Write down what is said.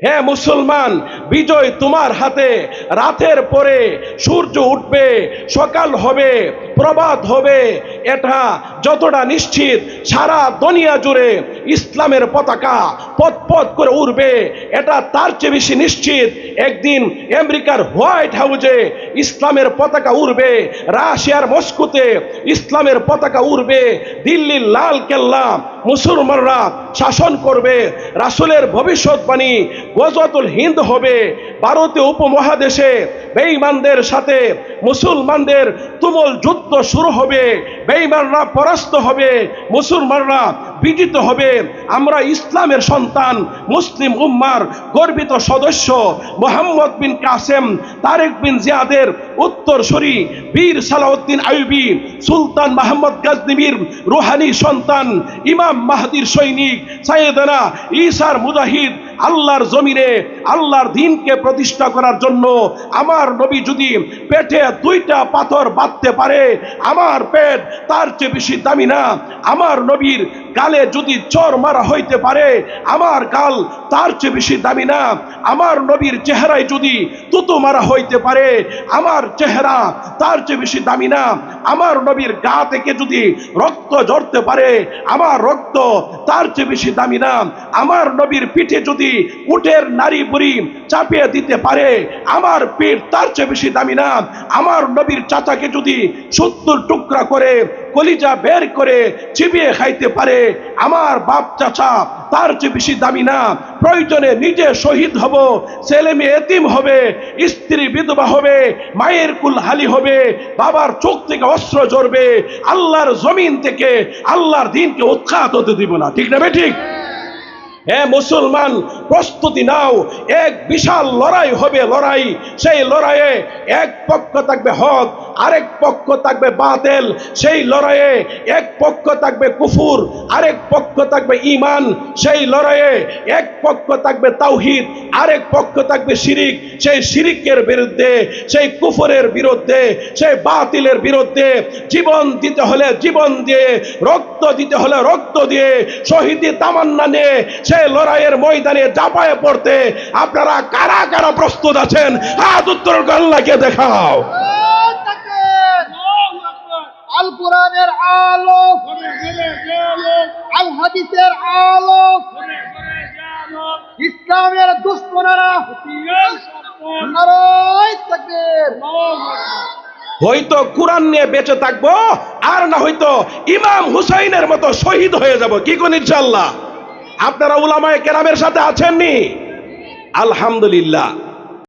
হে মুসলমান, বিজয় তোমার হাতে। রাতের পরে সূর্য উঠবে, সকাল হবে, প্রভাত হবে, এটা যতটা নিশ্চিত সারা দুনিয়া জুড়ে ইসলামের পতাকা পথ পথ করে উড়বে, এটা তার চেয়ে বেশি নিশ্চিত একদিন আমেরিকার হোয়াইট হাউসে ইসলামের পতাকা উড়বে, রাশিয়ার মস্কোতে ইসলামের পতাকা উড়বে, দিল্লির লাল কেল্লা মুসলমানরা শাসন করবে। রাসূলের ভবিষ্যৎবাণী গজওয়াতুল হিন্দ হবে। ভারতীয় উপমহাদেশে বেঈমানদের সাথে মুসলমানদের তুমুল যুদ্ধ শুরু হবে, বেঈমানরা পরাস্ত হবে, মুসলমানরা বিজিত হবে। আমরা ইসলামের সন্তান, মুসলিম উম্মার গর্বিত সদস্য মোহাম্মদ বিন কাসেম তারেক বিন জিয়াদের উত্তরসূরি বীর সালাউদ্দিন আইয়ুবী, সুলতান মাহমুদ গজনবীর রুহানি সন্তান, ইমাম মাহদির সৈনিক, সাইয়েদনা ঈসার মুজাহিদ, আল্লাহর জমিনে আল্লাহর দ্বীনকে প্রতিষ্ঠা করার জন্য আমার নবী যদি পেটে দুইটা পাথর বাঁধতে পারে, আমার পেট তার চেয়ে বেশি দামি না। আমার নবীর গালে যদি চর মারা হইতে পারে, আমার গাল তার চেয়ে বেশি দামি না। আমার নবীর চেহারায় যদি তুতু মারা হইতে পারে, আমার চেহারা তার চেয়ে বেশি দামি না। আমার নবীর গা থেকে যদি রক্ত ঝরতে পারে, আমার রক্ত তার চেয়ে বেশি দামি না। আমার নবীর পিঠে যদি উটের নারী বুড়ি চাপিয়ে দিতে পারে, আমার পিঠ তার চেয়ে বেশি দামি না। আমার নবীর চাচাকে যদি 70 টুকরা করে কলিজা বের করে চিবিয়ে খাইতে পারে, আমার বাপ চাচা তার চেয়ে বেশি দামি না। প্রয়োজনে নিজে শহীদ হব, ছেলে মেয়ে এতিম হবে, স্ত্রী বিধবা হবে, মায়ের কুল হালি হবে, বাবার চোখ থেকে অস্ত্র ঝরবে, আল্লাহর জমিন থেকে আল্লাহর দ্বীনকে উৎখাত হতে দিব না। ঠিক না ঠিক? হে মুসলমান, প্রস্তুতি নাও, এক বিশাল লড়াই হবে। লড়াই, সেই লড়াইয়ে এক পক্ষ থাকবে হক, আরেক পক্ষ থাকবে বাতিল। সেই লড়াইয়ে এক পক্ষ থাকবে কুফর, আরেক পক্ষ থাকবে ঈমান। সেই লড়াইয়ে এক পক্ষ থাকবে তাওহীদ, আরেক পক্ষ থাকবে শিরিক। সেই শিরিকের বিরুদ্ধে, সেই কুফরের বিরুদ্ধে, সেই বাতিলের বিরুদ্ধে জীবন দিতে হলে জীবন দিয়ে, রক্ত দিতে হলে রক্ত দিয়ে, শহীদি তামান্না নিয়ে সেই লড়াইয়ের ময়দানে ঝাঁপায়ে পড়তে আপনারা কারা কারা প্রস্তুত আছেন? হাত উত্তর আল্লাহকে দেখাও। আল কোরআনের আলো, আল হাদিসের আলো, ইসলামের দুশমনেরা নারায়ে তাকবীর। হয়তো কোরআন নিয়ে বেঁচে থাকবো, আর না হয়তো ইমাম হুসাইনের মতো শহীদ হয়ে যাব। কি কোন ইনশাআল্লাহ? আপনারা উলামায়ে কেরামের সাথে আছেননি? আলহামদুলিল্লাহ।